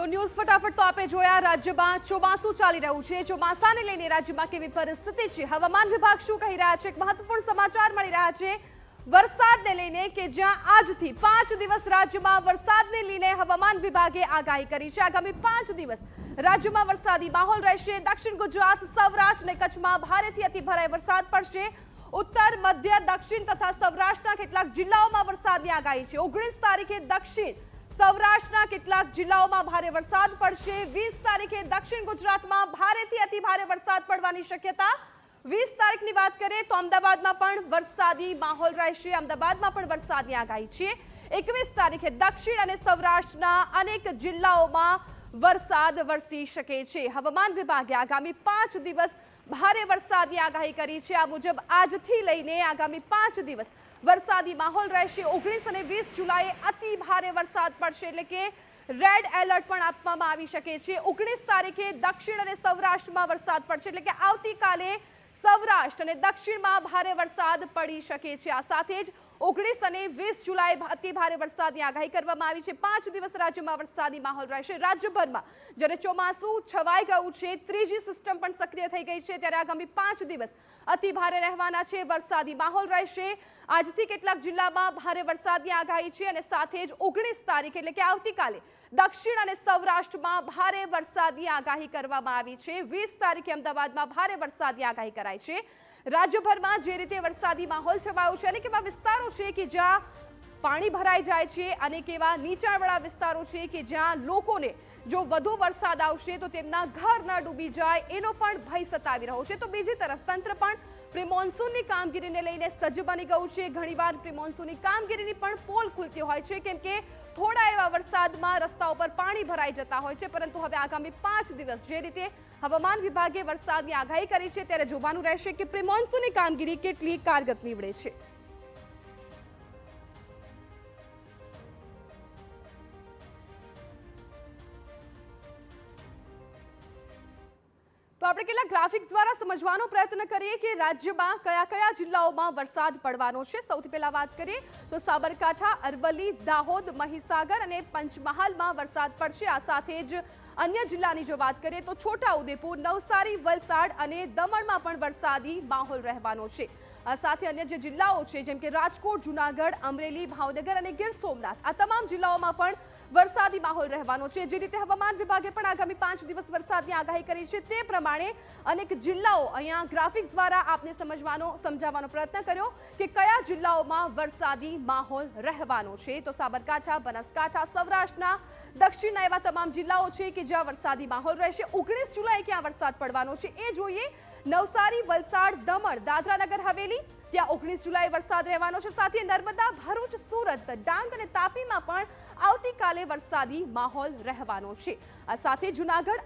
તો ન્યૂઝ ફટાફટ તો આપે જોયા રાજ્યમાં ચોમાસું ચાલી રહ્યું છે। ચોમાસાને લઈને રાજ્યમાં કેવી પરિસ્થિતિ છે, હવામાન વિભાગ શું કહી રહ્યા છે, એક મહત્વપૂર્ણ સમાચાર મળી રહ્યા છે વરસાદને લઈને કે જ્યાં આજથી 5 દિવસ રાજ્યમાં વરસાદને લઈને હવામાન વિભાગે આગાહી કરી છે। આગામી 5 દિવસ રાજ્યમાં વરસાદી માહોલ રહેશે। દક્ષિણ ગુજરાત, સૌરાષ્ટ્ર અને કચ્છમાં ભારેથી અતિભારે વરસાદ પડશે। ઉત્તર, મધ્ય, દક્ષિણ તથા સૌરાષ્ટ્રના કેટલાક જિલ્લાઓમાં વરસાદની આગાહી છે। 19 તારીખે દક્ષિણ સૌરાષ્ટ્રના કેટલાક જિલ્લાઓમાં ભારે વરસાદ પડશે। 20 તારીખે દક્ષિણ ગુજરાતમાં ભારેથી અતિભારે વરસાદ પડવાની શક્યતા। 20 તારીખની વાત કરીએ તો અમદાવાદમાં પણ વરસાદી માહોલ રહેશે। અમદાવાદમાં પણ વરસાદની આગાહી છે। 21 તારીખે દક્ષિણ અને સૌરાષ્ટ્રના અનેક જિલ્લાઓમાં વરસાદ વરસી શકે છે। હવામાન વિભાગે આગામી 5 દિવસ ભારે વરસાદની આગાહી કરી છે। આ મુજબ આજથી લઈને આગામી 5 દિવસ વરસાદી માહોલ રહેશે। 19 અને 20 જુલાઈએ અતિ ભારે વરસાદ પડશે, એટલે કે રેડ એલર્ટ પણ આપવામાં આવી શકે છે। 19 તારીખે દક્ષિણ અને સૌરાષ્ટ્રમાં વરસાદ પડશે, એટલે કે આવતીકાલે સૌરાષ્ટ્ર અને દક્ષિણમાં ભારે વરસાદ પડી શકે છે। આ સાથે જ 19 અને 20 જુલાઈ અતિ ભારે વરસાદની આગાહી કરવામાં આવી છે। 5 દિવસ રાજ્યમાં વરસાદી માહોલ રહેશે। રાજ્યભરમાં જ્યારે ચોમાસું છવાઈ ગયું છે, ત્રીજી સિસ્ટમ પણ સક્રિય થઈ ગઈ છે, ત્યારે આગામી 5 દિવસ અતિ ભારે રહેવાના છે, વરસાદી માહોલ રહેશે। આજથી કેટલાક જિલ્લામાં ભારે વરસાદની આગાહી છે અને સાથે જ 19 તારીખ એટલે કે આવતીકાલે દક્ષિણ અને સૌરાષ્ટ્રમાં ભારે વરસાદની આગાહી કરવામાં આવી છે। 20 તારીખે અમદાવાદમાં ભારે વરસાદની આગાહી કરાઈ છે। રાજ્યભરમાં જે રીતે વરસાદી માહોલ છવાયો છે, અનેક એવા વિસ્તારો છે કે જ્યાં પાણી ભરાઈ જાય છે, અનેક એવા નીચાણવાળા વિસ્તારો છે કે જ્યાં લોકોને જો વધુ વરસાદ આવશે તો તેમના ઘર ન ડૂબી જાય એનો પણ ભય સતાવી રહ્યો છે। તો બીજી તરફ તંત્ર પણ પ્રી મોન્સૂનની કામગીરીને લઈને સજ્જ બની ગયું છે। ઘણીવાર પ્રી મોન્સૂનની કામગીરીની પણ પોલ ખુલતી હોય છે, કેમ કે થોડા એવા વરસાદમાં રસ્તાઓ પર પાણી ભરાઈ જતા હોય છે। પરંતુ હવે આગામી 5 દિવસ જે રીતે હવામાન વિભાગે વરસાદની આગાહી કરી છે, ત્યારે જોવાનું રહેશે કે પ્રી મોન્સૂનની કામગીરી કેટલી કારગત નીવડે છે। તો આપણે કેટલાક ગ્રાફિક્સ દ્વારા સમજવાનો પ્રયત્ન કરીએ કે રાજ્યમાં કયા કયા જિલ્લાઓમાં વરસાદ પડવાનો છે। સૌથી પહેલા વાત કરીએ તો સાબરકાંઠા, અરવલ્લી, દાહોદ, મહીસાગર અને પંચમહાલમાં વરસાદ પડશે। આ સાથે જ અન્ય જિલ્લાની જો વાત કરીએ તો છોટાઉદેપુર, નવસારી, વલસાડ અને દમણમાં પણ વરસાદી માહોલ રહેવાનો છે। આ સાથે અન્ય જે જિલ્લાઓ છે જેમ કે રાજકોટ, જૂનાગઢ, અમરેલી, ભાવનગર અને ગીર સોમનાથ, આ તમામ જિલ્લાઓમાં પણ વરસાદી માહોલ રહેવાનો છે। જે રીતે હવામાન વિભાગે પણ આગામી 5 દિવસ વરસાદની આગાહી કરી છે તે પ્રમાણે અનેક જિલ્લાઓ અહીંયા ગ્રાફિક્સ દ્વારા આપને સમજાવવાનો પ્રયત્ન કર્યો કે કયા જિલ્લાઓમાં વરસાદી માહોલ રહેવાનો છે। તો સાબરકાંઠા, બનાસકાંઠા, સૌરાષ્ટ્રના દક્ષિણના એવા તમામ જિલ્લાઓ છે કે જ્યાં વરસાદી માહોલ રહેશે। 19 જુલાઈએ ક્યાં વરસાદ પડવાનો છે એ જોઈએ। નવસારી, વલસાડ, દમણ, દાદરાનગર હવેલી, ત્યાં 19 જુલાઈએ વરસાદ રહેવાનો છે। સાથે નર્મદા, ભરૂચ, સુરત, ડાંગ અને તાપીમાં પણ આવતીકાલે વરસાદી માહોલ રહેવાનો છે। આ સાથે જૂનાગઢ,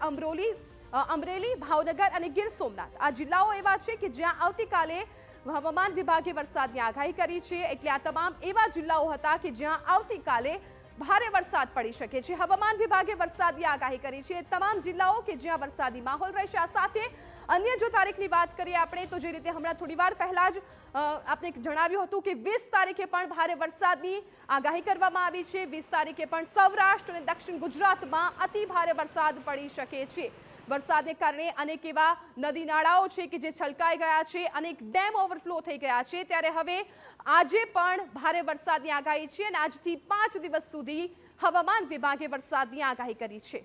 અમરેલી, ભાવનગર અને ગીર સોમનાથ, આ જિલ્લાઓ એવા છે કે જ્યાં આવતીકાલે હવામાન વિભાગે વરસાદની આગાહી કરી છે। એટલે આ તમામ એવા જિલ્લાઓ હતા કે જ્યાં આવતીકાલે ભારે વરસાદ પડી શકે છે। હવામાન વિભાગે વરસાદની આગાહી કરી છે તમામ જિલ્લાઓ કે જ્યાં વરસાદી માહોલ રહેશે। આ સાથે અન્ય જો તારીખની વાત કરીએ આપણે તો જે રીતે હમણાં થોડી વાર પહેલા જ આપને જણાવ્યું હતું કે 20 તારીખે પણ ભારે વરસાદની આગાહી કરવામાં આવી છે। 20 તારીખે પણ સૌરાષ્ટ્ર અને દક્ષિણ ગુજરાતમાં અતિ ભારે વરસાદ પડી શકે છે। વરસાદને કારણે અનેક એવા નદી નાળાઓ છે કે જે છલકાઈ ગયા છે, અનેક ડેમ ઓવરફ્લો થઈ ગયા છે, ત્યારે હવે આજે પણ ભારે વરસાદની આગાહી છે અને આજથી 5 દિવસ સુધી હવામાન વિભાગે વરસાદની આગાહી કરી છે।